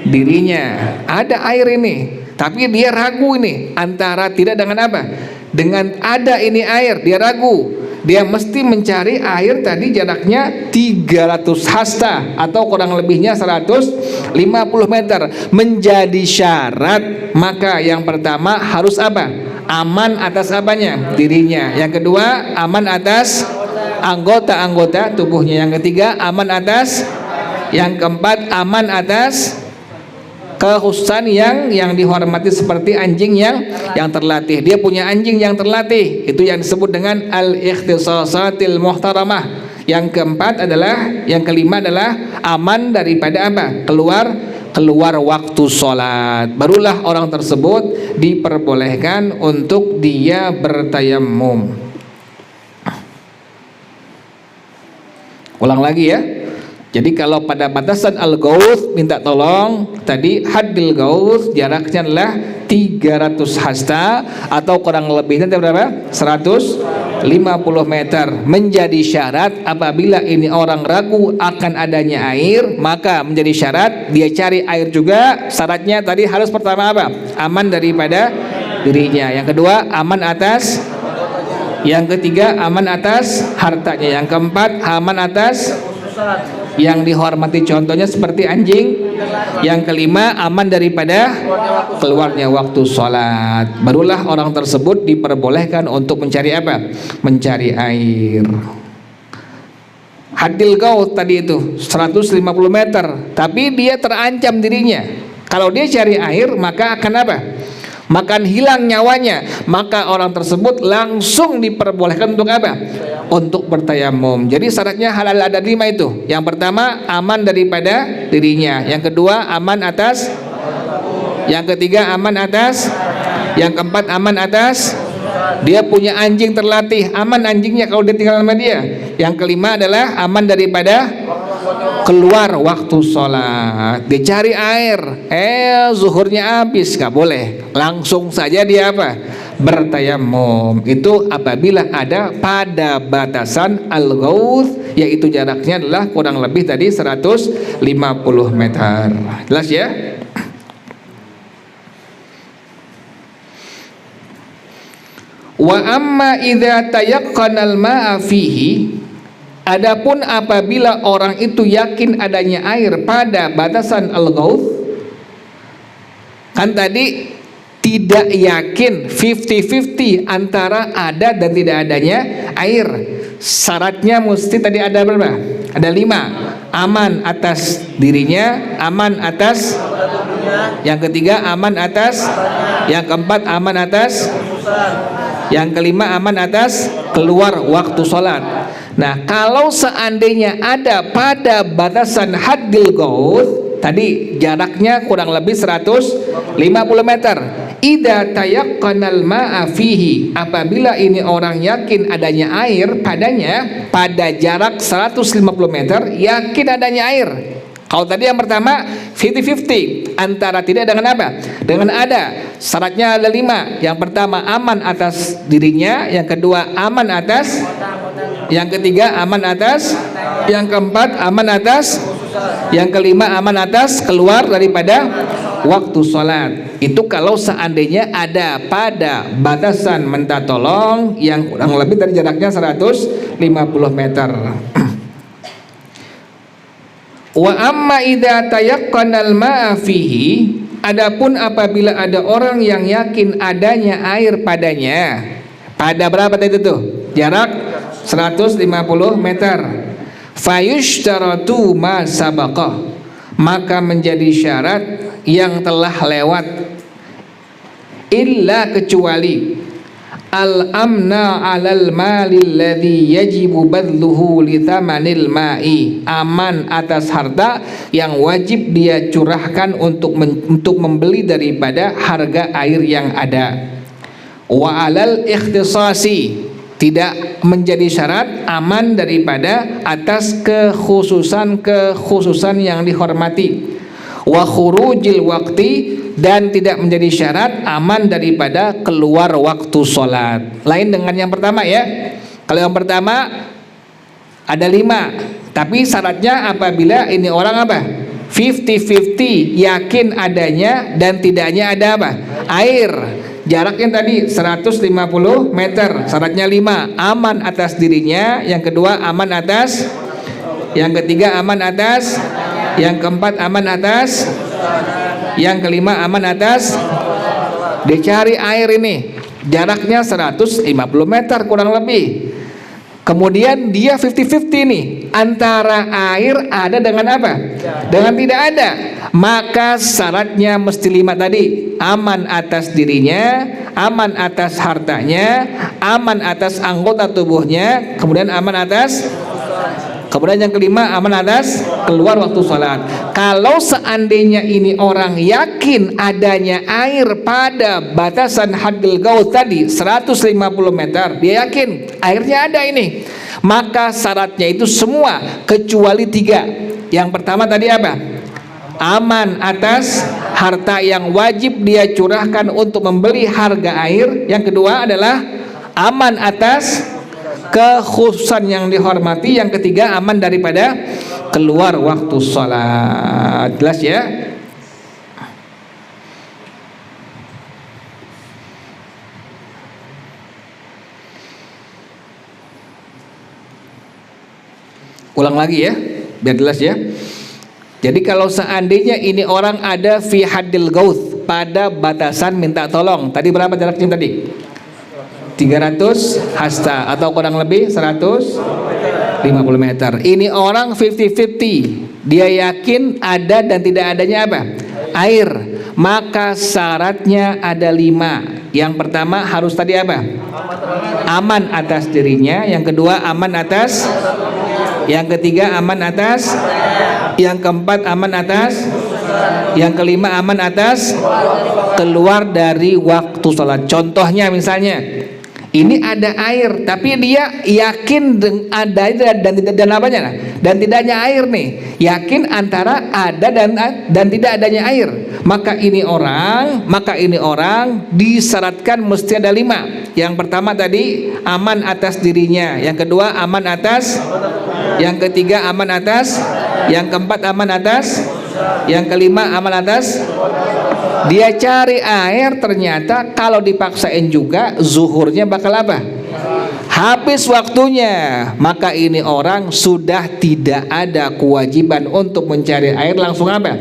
Dirinya. Ada air ini, tapi dia ragu ini antara tidak dengan apa? Dengan ada ini air, dia ragu. Dia mesti mencari air tadi jaraknya 300 hasta atau kurang lebihnya 150 meter. Menjadi syarat, maka yang pertama harus apa? Aman atas apanya? Dirinya. Yang kedua, aman atas anggota-anggota tubuhnya. Yang ketiga, aman atas. Yang keempat, aman atas kekhususan yang dihormati, seperti anjing yang terlatih. Dia punya anjing yang terlatih, itu yang disebut dengan al-ikhtisasatil muhtaramah. Yang keempat adalah, yang kelima adalah aman daripada apa? Keluar waktu sholat. Barulah orang tersebut diperbolehkan untuk dia bertayammum. Ulang lagi ya. Jadi kalau pada batasan al-gauth minta tolong tadi, haddil gauth jaraknya adalah 300 hasta atau kurang lebihnya berapa? 150 meter. Menjadi syarat apabila ini orang ragu akan adanya air, maka menjadi syarat dia cari air juga. Syaratnya tadi harus pertama apa? Aman daripada dirinya. Yang kedua, aman atas. Yang ketiga, aman atas hartanya. Yang keempat, aman atas yang dihormati, contohnya seperti anjing. Yang kelima, aman daripada keluarnya waktu sholat. Barulah orang tersebut diperbolehkan untuk mencari apa? Mencari air. Haddil gauth tadi itu 150 meter, tapi dia terancam dirinya. Kalau dia cari air, maka akan apa? Makan hilang nyawanya. Maka orang tersebut langsung diperbolehkan untuk apa? Untuk bertayamum. Jadi syaratnya halal ada 5 itu. Yang pertama, aman daripada dirinya. Yang kedua, aman atas. Yang ketiga, aman atas. Yang keempat, aman atas. Dia punya anjing terlatih, aman anjingnya kalau dia tinggal sama dia. Yang kelima adalah aman daripada keluar waktu sholat. Dia cari air, zuhurnya habis, gak boleh. Langsung saja dia apa? Bertayamum. Itu apabila ada pada batasan al-gauth, yaitu jaraknya adalah kurang lebih tadi 150 meter. Jelas ya? Wa amma idza tayaqqanal ma'a fihi, adapun apabila orang itu yakin adanya air pada batasan al-gauth, kan tadi tidak yakin 50-50 antara ada dan tidak adanya air. Syaratnya mesti tadi ada berapa? Ada 5. Aman atas dirinya, aman atas. Yang ketiga, aman atas. Yang keempat, aman atas. Yang kelima, aman atas keluar waktu sholat. Nah, kalau seandainya ada pada batasan haddil gauth, tadi jaraknya kurang lebih 150 meter. Idza tayaqqanal ma'a fihi, apabila ini orang yakin adanya air padanya pada jarak 150 meter, yakin adanya air. Kalau tadi yang pertama 50-50, antara tidak dengan apa? Dengan ada. Syaratnya ada 5. Yang pertama aman atas dirinya, yang kedua aman atas, yang ketiga aman atas, yang keempat aman atas, yang kelima aman atas keluar daripada waktu sholat. Itu kalau seandainya ada pada batasan minta tolong yang kurang lebih dari jaraknya 150 meter. Wa amma idza tayaqqanal ma'a fihi, adapun apabila ada orang yang yakin adanya air padanya, pada berapa tadi itu? Jarak 150 meter. Fayushtaratu ma sabaqah, maka menjadi syarat yang telah lewat, illa kecuali al-amna 'alal mali alladhi yajibu badluhu li thamanil ma'i, aman atas harta yang wajib dia curahkan untuk membeli daripada harga air yang ada. Wa 'alal ikhtisasi, tidak menjadi syarat aman daripada atas kekhususan yang dihormati. Wa khurujil waqti, dan tidak menjadi syarat aman daripada keluar waktu sholat. Lain dengan yang pertama ya. Kalau yang pertama ada 5, tapi syaratnya apabila ini orang apa? 50-50, yakin adanya dan tidaknya ada apa? Air. Jaraknya tadi 150 meter, syaratnya 5, aman atas dirinya, yang kedua aman atas, yang ketiga aman atas, yang keempat aman atas, yang kelima aman atas. Dicari air ini, jaraknya 150 meter kurang lebih. Kemudian dia 50-50 nih, antara air ada dengan apa? Dengan tidak ada. Maka syaratnya mesti 5 tadi, aman atas dirinya, aman atas hartanya, aman atas anggota tubuhnya, kemudian aman atas, kemudian yang kelima aman atas keluar waktu sholat. Kalau seandainya ini orang yakin adanya air pada batasan haddil gauth tadi 150 meter, dia yakin airnya ada ini, maka syaratnya itu semua kecuali 3. Yang pertama tadi apa? Aman atas harta yang wajib dia curahkan untuk membeli harga air. Yang kedua adalah aman atas kekhususan yang dihormati. Yang ketiga aman daripada keluar waktu sholat. Jelas ya? Ulang lagi ya, biar jelas ya. Jadi kalau seandainya ini orang ada fi haddil gauth, pada batasan minta tolong, tadi berapa jaraknya tadi? 300 hasta atau kurang lebih 150 meter. Ini orang 50-50, dia yakin ada dan tidak adanya apa? Air. Maka syaratnya ada 5. Yang pertama harus tadi apa? Aman atas dirinya. Yang kedua aman atas, yang ketiga aman atas, yang keempat aman atas, yang kelima aman atas keluar dari waktu sholat. Contohnya misalnya ini ada air, tapi dia yakin ada dan apanya, dan tidaknya air nih, yakin antara ada dan tidak adanya air. Maka ini orang disyaratkan mesti ada 5. Yang pertama tadi aman atas dirinya, yang kedua aman atas, yang ketiga aman atas, yang keempat aman atas, yang kelima aman atas. Dia cari air, ternyata kalau dipaksain juga zuhurnya bakal apa? Habis waktunya. Maka ini orang sudah tidak ada kewajiban untuk mencari air, langsung apa?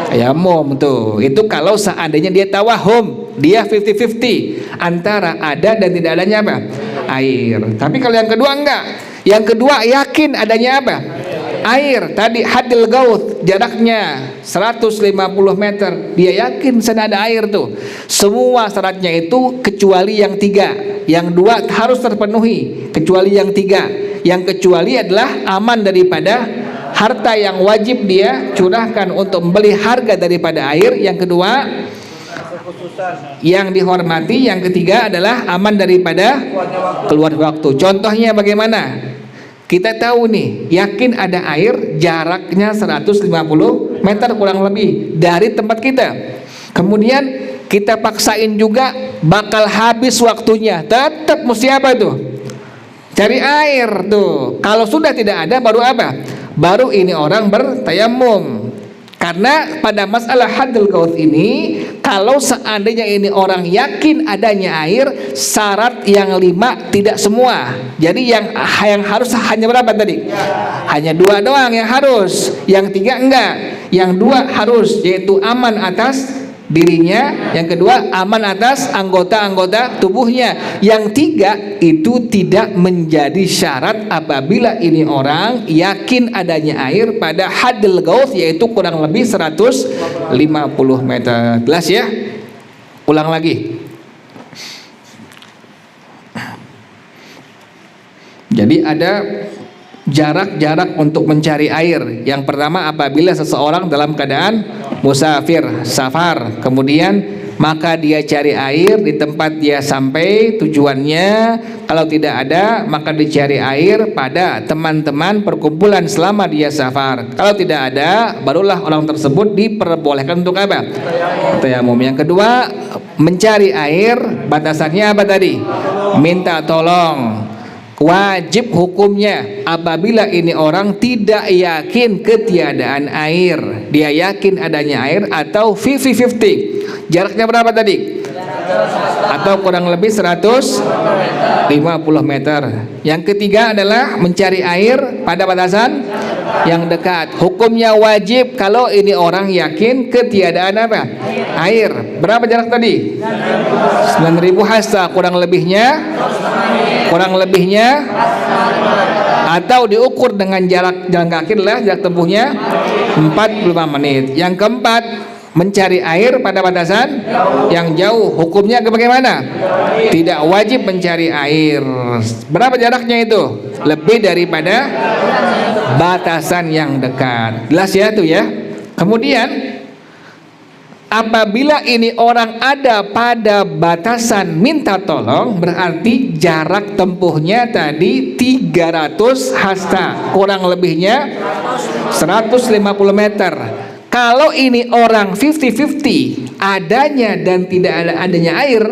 Tayamum tuh. Itu kalau seandainya dia tawahum, dia 50-50 antara ada dan tidak adanya apa? Air. Tapi kalau yang kedua enggak. Yang kedua yakin adanya apa? Air. Tadi hadil gauth, jaraknya 150 meter, dia yakin sana ada air tuh. Semua syaratnya itu kecuali yang 3. Yang 2 harus terpenuhi, kecuali yang 3. Yang kecuali adalah aman daripada harta yang wajib dia curahkan untuk membeli harga daripada air. Yang kedua yang dihormati. Yang ketiga adalah aman daripada keluar waktu. Contohnya bagaimana? kita tahu nih, yakin ada air, jaraknya 150 meter kurang lebih dari tempat kita. Kemudian kita paksain juga, bakal habis waktunya, tetap mesti apa tuh? Cari air tuh. Kalau sudah tidak ada, baru apa? Baru ini orang bertayamum. Karena pada masalah hadil gaut ini, kalau seandainya ini orang yakin adanya air, syarat yang 5 tidak semua. Jadi yang harus hanya berapa tadi? Hanya 2 doang yang harus, yang 3 enggak. Yang 2 harus, yaitu aman atas dirinya, yang kedua aman atas anggota-anggota tubuhnya, yang 3 itu tidak menjadi syarat apabila ini orang yakin adanya air pada hadil gaus, yaitu kurang lebih 150 meter. Jelas ya? Ulang lagi. Jadi ada jarak-jarak untuk mencari air. Yang pertama, apabila seseorang dalam keadaan musafir, safar, kemudian maka dia cari air di tempat dia sampai tujuannya. Kalau tidak ada, maka dicari air pada teman-teman perkumpulan selama dia safar. Kalau tidak ada, barulah orang tersebut diperbolehkan untuk apa? Tayamum. Yang kedua, mencari air, batasannya apa tadi? Minta tolong. Wajib hukumnya apabila ini orang tidak yakin ketiadaan air, dia yakin adanya air atau 50-50. Jaraknya berapa tadi? Atau kurang lebih 150 meter. Yang ketiga adalah mencari air pada batasan yang dekat. Hukumnya wajib kalau ini orang yakin ketiadaan apa? Air. Berapa jarak tadi? 9.000 hasta, kurang lebihnya atau diukur dengan jarak jalan kaki adalah jarak tempuhnya 45 menit. Yang keempat, mencari air pada batasan yang jauh. Hukumnya bagaimana? Tidak wajib mencari air. Berapa jaraknya itu? Lebih daripada batasan yang dekat. Jelas ya tuh ya. Kemudian apabila ini orang ada pada batasan minta tolong, berarti jarak tempuhnya tadi 300 hasta, kurang lebihnya 150 meter. Kalau ini orang 50-50, adanya dan tidak adanya air,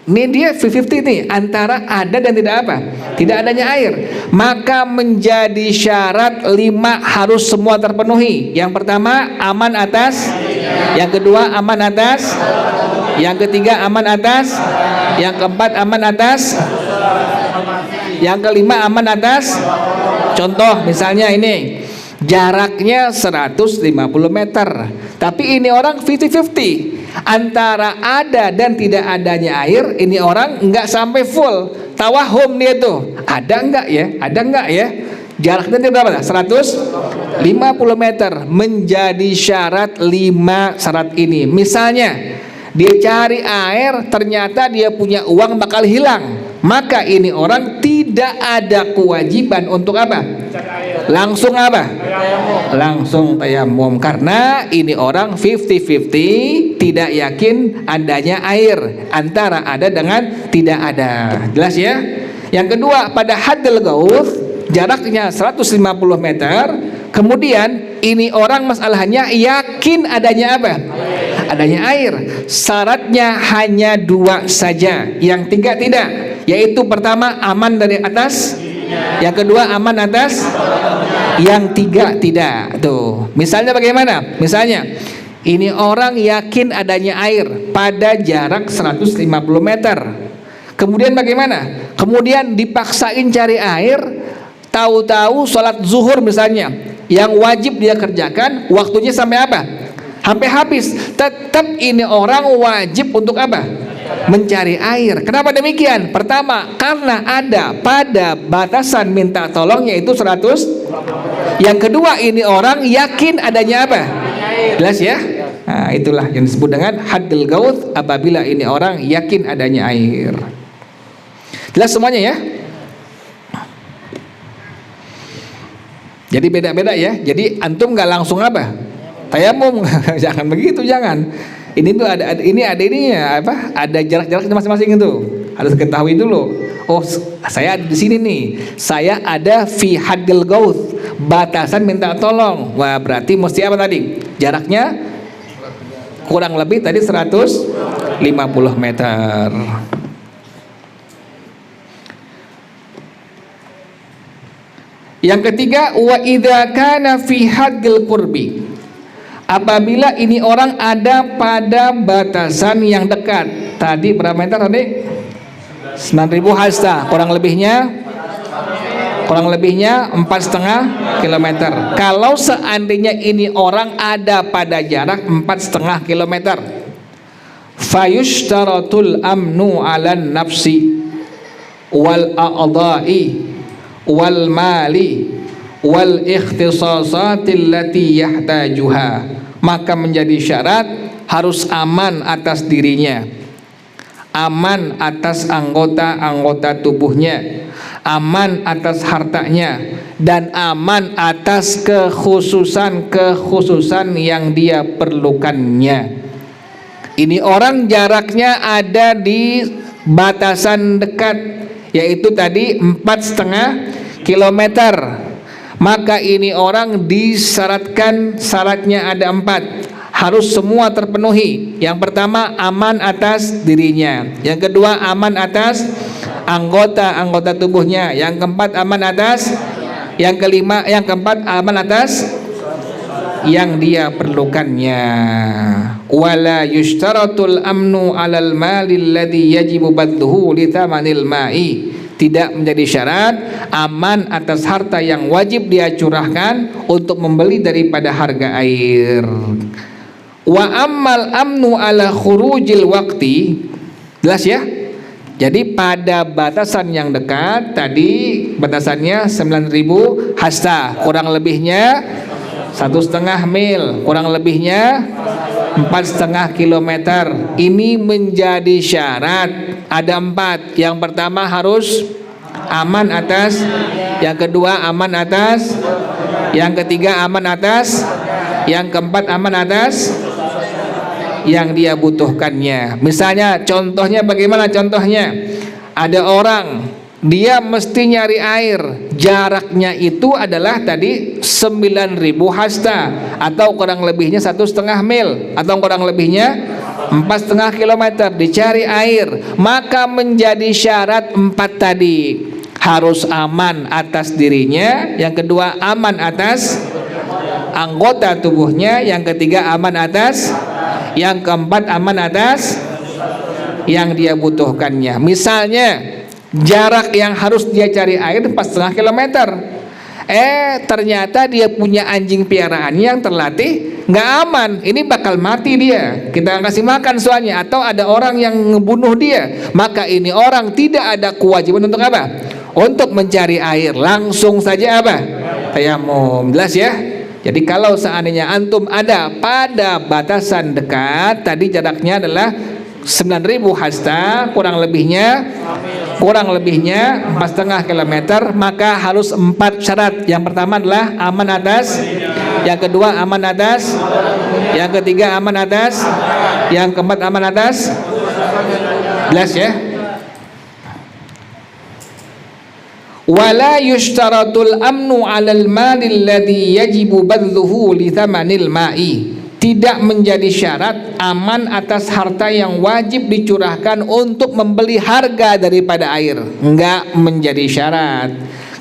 ini dia 50-50 nih, antara ada dan tidak apa? Tidak adanya air. Maka menjadi syarat 5 harus semua terpenuhi. Yang pertama, aman atas. Yang kedua, aman atas. Yang ketiga, aman atas. Yang keempat, aman atas. Yang kelima, aman atas. Contoh misalnya ini, jaraknya 150 meter, tapi ini orang 50-50, antara ada dan tidak adanya air. Ini orang nggak sampai full tawahum, dia tuh ada nggak ya, jaraknya berapa? 150 meter. Menjadi syarat 5 syarat ini. Misalnya dia cari air, ternyata dia punya uang bakal hilang, maka ini orang tidak ada kewajiban untuk apa? Langsung apa? Langsung tayamum, karena ini orang 50-50, tidak yakin adanya air, antara ada dengan tidak ada. Jelas ya? Yang kedua, pada hadil gaus, jaraknya 150 meter. Kemudian ini orang masalahnya yakin adanya apa? Adanya air. Syaratnya hanya 2 saja, yang 3 tidak. Yaitu pertama, aman dari atas. Yang kedua, aman atas. Yang 3 tidak. Tuh. Misalnya bagaimana? Misalnya ini orang yakin adanya air pada jarak 150 meter. Kemudian bagaimana? Kemudian dipaksain cari air, tahu-tahu sholat zuhur misalnya, yang wajib dia kerjakan, waktunya sampai apa? Sampai habis. Tetap ini orang wajib untuk apa? Mencari air. Kenapa demikian? Pertama, karena ada pada batasan minta tolong, yaitu 100. Yang kedua, ini orang yakin adanya apa? Jelas ya? Nah, itulah yang disebut dengan hadil gaus, apabila ini orang yakin adanya air. Jelas semuanya ya? Jadi beda-beda ya. Jadi antum nggak langsung apa? Tayamum. Jangan begitu, jangan. Ini tuh ada ininya apa? Ada jarak-jaraknya masing-masing itu. harus ketahui dulu. Oh, saya ada di sini nih. Saya ada fi haddil gauth, batasan minta tolong. Wah, berarti mesti apa tadi? Jaraknya kurang lebih tadi 150 meter. Yang ketiga, wa idza kana fi haddil qurbi. Apabila ini orang ada pada batasan yang dekat. Tadi berapa meter tadi? 9.000 hasta, kurang lebihnya 4,5 kilometer. Kalau seandainya ini orang ada pada jarak 4,5 kilometer, fayushtaratul amnu 'alan nafsi wal a'dha'i wal mali wal ikhtisasatil lati yahtajuha. Maka menjadi syarat harus aman atas dirinya, aman atas anggota-anggota tubuhnya, aman atas hartanya, dan aman atas kekhususan yang dia perlukannya. Ini orang jaraknya ada di batasan dekat, yaitu tadi 4,5 kilometer. Maka ini orang disyaratkan, syaratnya ada 4, harus semua terpenuhi. Yang pertama, aman atas dirinya. Yang kedua, aman atas anggota-anggota tubuhnya. Yang keempat, aman atas. Yang keempat, aman atas yang dia perlukannya. Wala yushtaratul amnu 'alal mali alladhi yajibu badluhu li thamanil ma'i. Tidak menjadi syarat aman atas harta yang wajib dia curahkan untuk membeli daripada harga air. Wa ammal amnu ala khurujil waqti. Jelas ya? Jadi pada batasan yang dekat tadi batasannya 9.000 hasta, kurang lebihnya 1,5 mil, kurang lebihnya 4,5 kilometer. Ini menjadi syarat, ada 4. Yang pertama harus aman atas, yang kedua aman atas, yang ketiga aman atas, yang keempat aman atas yang dia butuhkannya. Misalnya, contohnya bagaimana contohnya? Ada orang, dia mesti nyari air, jaraknya itu adalah tadi 9.000 hasta, atau kurang lebihnya 1,5 mil, atau kurang lebihnya 4,5 kilometer. Dicari air, maka menjadi syarat 4 tadi. Harus aman atas dirinya, yang kedua aman atas anggota tubuhnya, yang ketiga aman atas, yang keempat aman atas yang dia butuhkannya. Misalnya, jarak yang harus dia cari air 4,5 kilometer. Ternyata dia punya anjing piaraan yang terlatih, nggak aman, ini bakal mati dia, kita kasih makan soalnya, atau ada orang yang ngebunuh dia, maka ini orang tidak ada kewajiban untuk apa? Untuk mencari air, langsung saja apa? Tayamum. Jelas ya? Jadi kalau seandainya antum ada pada batasan dekat, tadi jaraknya adalah 9.000 hasta, kurang lebihnya 4,5 kilometer, maka harus 4 syarat. Yang pertama adalah aman atas, yang kedua aman atas, yang ketiga aman atas, yang keempat aman atas. Jelas ya? Wala yushtaratul amnu 'alal mali alladhi yajibu badluhu li thamanil ma'i. Tidak menjadi syarat aman atas harta yang wajib dicurahkan untuk membeli harga daripada air. Enggak menjadi syarat.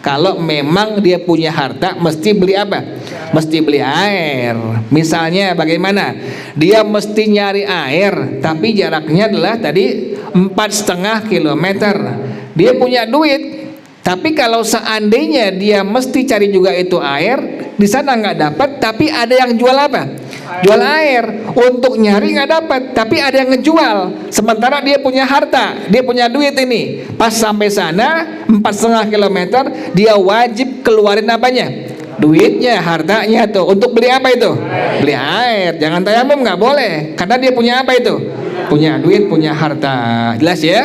Kalau memang dia punya harta, mesti beli apa? Mesti beli air. Misalnya bagaimana? Dia mesti nyari air, tapi jaraknya adalah tadi 4,5 kilometer. Dia punya duit, tapi kalau seandainya dia mesti cari juga itu air, di sana nggak dapat, tapi ada yang jual apa? Jual air. Untuk nyari nggak dapat, tapi ada yang ngejual. Sementara dia punya harta, dia punya duit ini. Pas sampai sana 4,5 kilometer, dia wajib keluarin apanya? Duitnya, hartanya tuh. Untuk beli apa itu? Beli air. Jangan tayamum, nggak boleh, karena dia punya apa itu? Punya duit, punya harta. Jelas ya?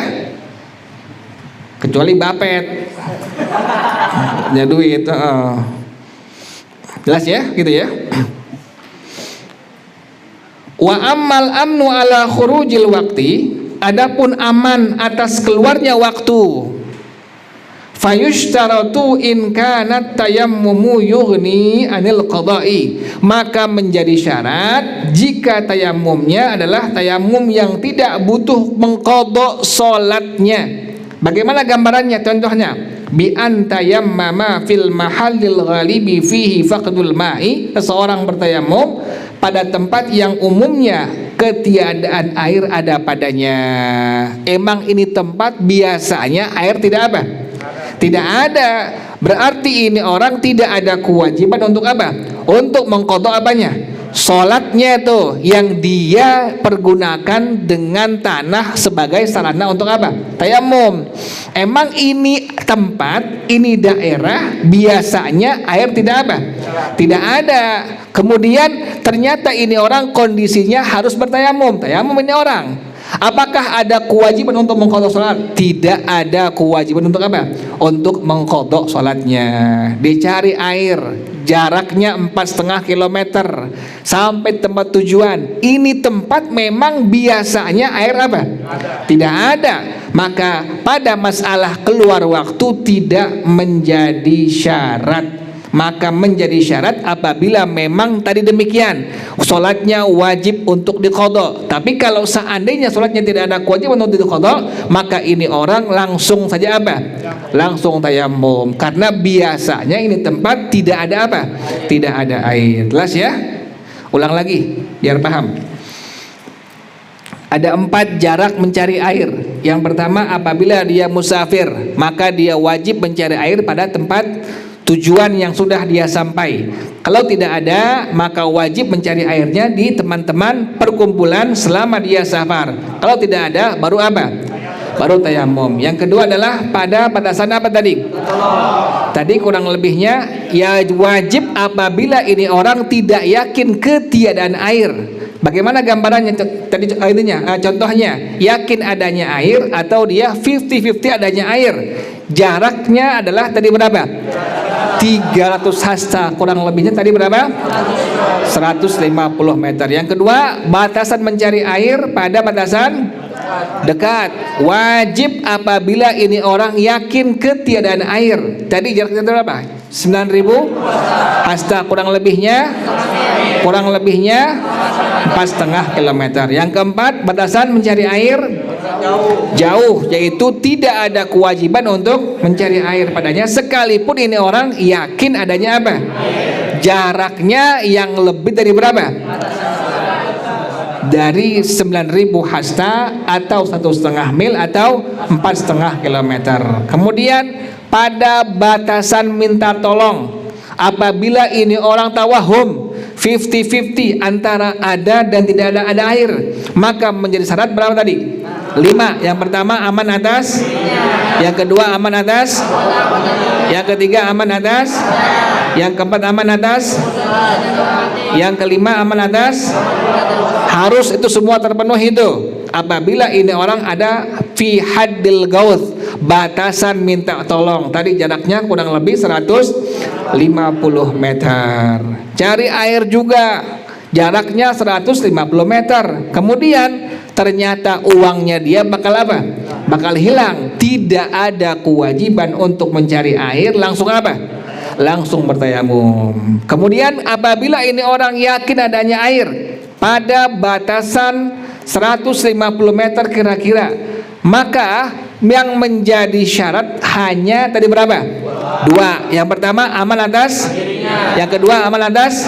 Kecuali bapet punya duit. Jelas ya, gitu ya. Wa ammal amnu ala khurujil waqti. adapun aman atas keluarnya waktu, fayushtaratu in kanat tayammumu yughni anil qada'i, maka menjadi syarat jika tayammumnya adalah tayammum yang tidak butuh mengqadha salatnya. Bagaimana gambarannya? Contohnya, bi antayammama fil mahallil ghalibi fihi faqdul ma'i, seseorang bertayammum pada tempat yang umumnya ketiadaan air ada padanya. Emang ini tempat biasanya air tidak apa? Tidak ada. Berarti ini orang tidak ada kewajiban untuk apa? Untuk mengqadha apanya? Salatnya tuh yang dia pergunakan dengan tanah sebagai sarana untuk apa? Tayammum. Emang ini tempat, ini daerah biasanya air tidak apa? Tidak ada. Kemudian ternyata ini orang kondisinya harus bertayamum. Tayamum ini orang. Apakah ada kewajiban untuk mengqadha salat? Tidak ada kewajiban untuk apa? Untuk mengqadha salatnya. Dicari air, jaraknya 4,5 kilometer sampai tempat tujuan. Ini tempat memang biasanya air apa? Tidak ada. Maka pada masalah keluar waktu tidak menjadi syarat. Maka menjadi syarat apabila memang tadi demikian, sholatnya wajib untuk diqadha. Tapi kalau seandainya sholatnya tidak ada kewajiban untuk diqadha, maka ini orang langsung saja apa? Langsung tayammum. Karena biasanya ini tempat tidak ada apa? Tidak ada air. Jelas ya? Ulang lagi biar paham. Ada 4 jarak mencari air. Yang pertama, apabila dia musafir, maka dia wajib mencari air pada tempat tujuan yang sudah dia sampai. Kalau tidak ada, maka wajib mencari airnya di teman-teman perkumpulan selama dia safar. Kalau tidak ada, baru apa? Baru tayammum. Yang kedua adalah pada batasan apa tadi? Tadi kurang lebihnya ya wajib apabila ini orang tidak yakin ketiadaan air. Bagaimana gambarannya tadi contohnya, yakin adanya air atau dia 50-50 adanya air. Jaraknya adalah tadi berapa? 300 hasta, kurang lebihnya tadi berapa? 150 meter. Yang kedua, batasan mencari air pada batasan dekat. Wajib apabila ini orang yakin ketiadaan air. Tadi jaraknya berapa? 9.000 hasta, kurang lebihnya 4,5 kilometer. Yang keempat, batasan mencari air jauh, yaitu tidak ada kewajiban untuk mencari air padanya sekalipun ini orang yakin adanya apa? Jaraknya yang lebih dari berapa? Dari 9.000 hasta atau 1,5 mil atau 4,5 kilometer. Kemudian pada batasan minta tolong, apabila ini orang tawahum 50-50 antara ada dan tidak ada air, maka menjadi syarat berapa tadi? 5. Yang pertama aman atas, yang kedua aman atas, yang ketiga aman atas, yang keempat aman atas, yang kelima aman atas. Harus itu semua terpenuhi itu. Apabila ini orang ada fi haddil gauth, batasan minta tolong. Tadi jaraknya kurang lebih 150 meter. Cari air juga, jaraknya 150 meter. Kemudian ternyata uangnya dia bakal apa? Bakal hilang. Tidak ada kewajiban untuk mencari air, langsung apa? Langsung bertayamum. Kemudian apabila ini orang yakin adanya air pada batasan 150 meter kira-kira, maka yang menjadi syarat hanya tadi berapa? 2. Yang pertama aman atas, yang kedua aman atas,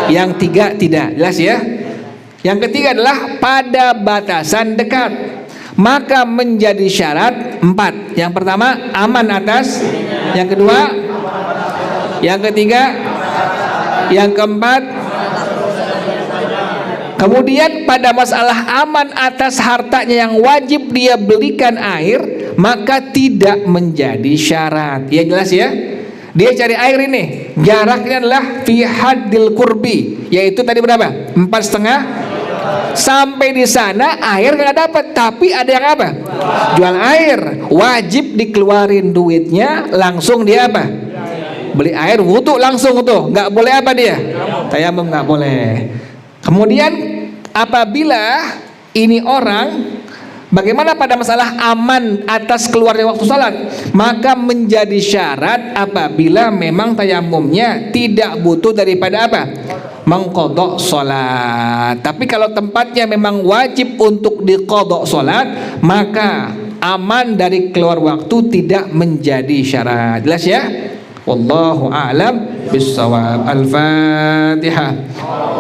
yang tiga tidak. Jelas ya? Yang ketiga adalah pada batasan dekat, maka menjadi syarat 4. Yang pertama aman atas, yang kedua, yang ketiga, yang keempat. Kemudian pada masalah aman atas hartanya yang wajib dia belikan air, maka tidak menjadi syarat. Ya jelas ya? Dia cari air ini, jaraknya adalah fi haddil qurbi, yaitu tadi berapa? 4,5. Sampai di sana air nggak dapat, tapi ada yang apa? Jual air. Wajib dikeluarin duitnya, langsung dia apa? Beli air, wudu langsung tuh. Nggak boleh apa dia? Tayamum nggak boleh. Kemudian apabila ini orang Bagaimana pada masalah aman atas keluarnya waktu salat? Maka menjadi syarat apabila memang tayamumnya tidak butuh daripada apa? Mengqadha salat. Tapi kalau tempatnya memang wajib untuk diqadha salat, maka aman dari keluar waktu tidak menjadi syarat. Jelas ya? Wallahu a'lam bissawab. Al-Fatihah.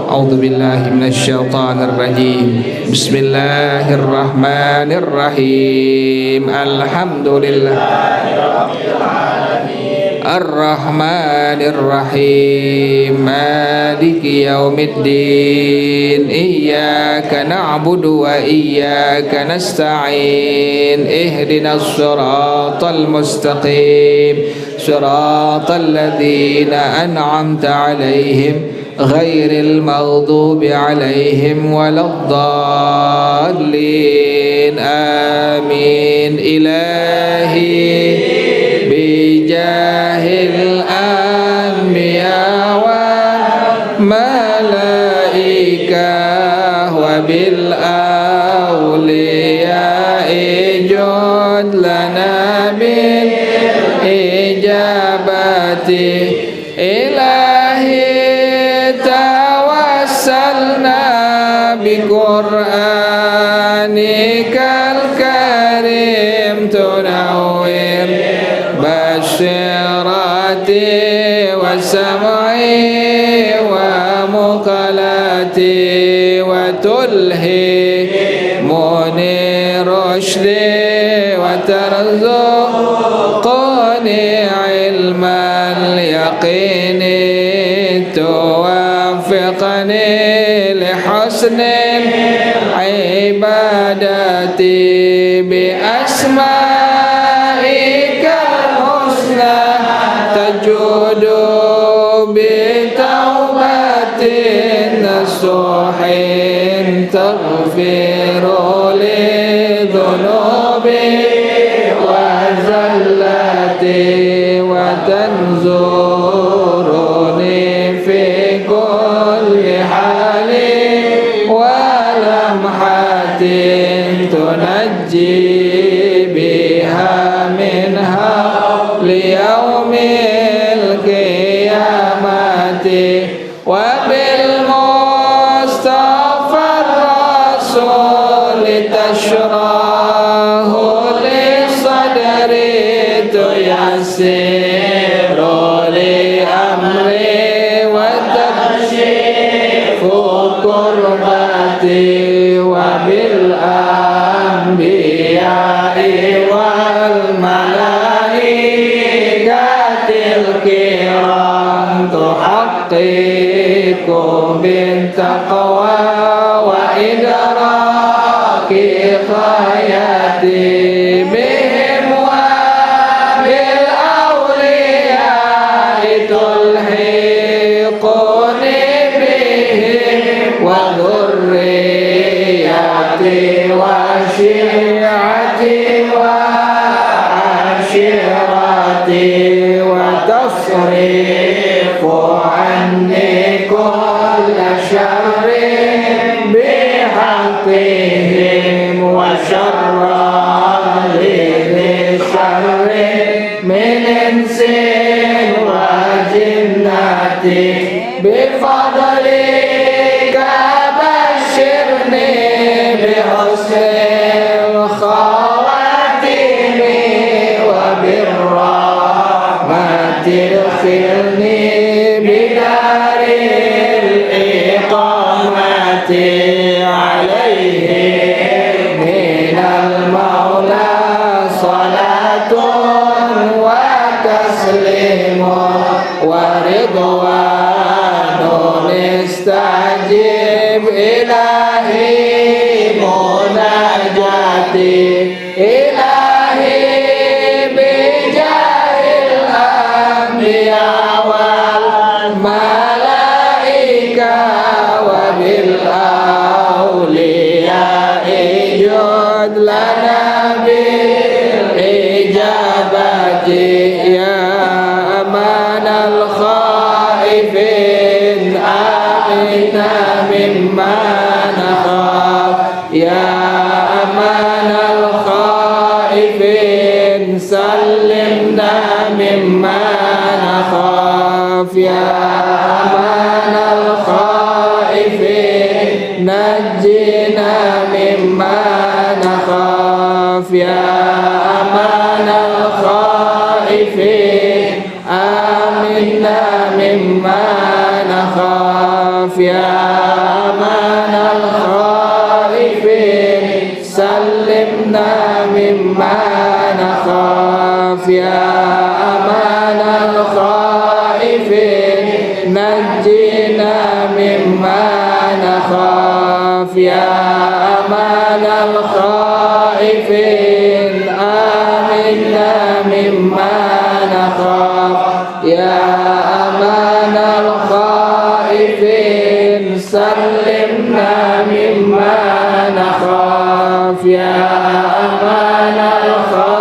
A'udzu billahi minasyaitonir rajim. Bismillahirrahmanirrahim. Alhamdulillahirabbil alamin. Ar-Rahmanir Rahim. Maliki yaumiddin. Iyyaka na'budu wa iyyaka nasta'in. Ihdinas siratal mustaqim. Siratal ladzina an'amta 'alaihim ghairil maghdubi 'alaihim waladdallin. Amin. Ilahi bijahil anbiya wal malaikah wa bil awliya ijud lana bil ijabati ilahi tawassalna bi qur'anikal karim tunawwir basyirati wa sam'i wa muqalati wa tulhi muni rushdi wa tarzuqni ilmal yaqini tuwaffiqni lihusnil ibadati bi asma'ikal husna tajudu bi taubatin nasuhin taghfiru li dhunubi wa zallati wa tanzuruni fi kulli hali wa lamhatin tunajji biha minha liyaumil qiyamati wa bil mustafa rasul tashrahu li sadri tuyassiru li amri wa takshifu kurbati wa bil anbiya'i wal malaikatil kiram tuhaqqiqu bin taqwa wa idraki khayati bihim wa bil awliya'i tulhiquni bihim wa dhurriyyati wa syi'ati wa ashirati wa tasrifu anni kulla syarrin bihaqqihim wa syarra li syarrin min insin wa jinnati bifadlika basyirni bihusnil khawatimi wa birrahmati khilni bidaril iqamati alaihi minal maula salatun wa taslimun wa ridwanun istajib ilahi munajati ilahi bijahil anbiya wal malaika wa bil awliya ijud lana bil ijabati ya amanal khaifin amina mimma nakhaf ya amana نجنا مما نخاف يا أمان الخائفين آمنا مما نخاف يا أمان الخائفين سلمنا مما نخاف يا أمان الخائفين نجنا مما نخاف يا أمان الخائفين آمنا مما نخاف يا أمان الخائفين سلمنا مما نخاف يا أمان الخائفين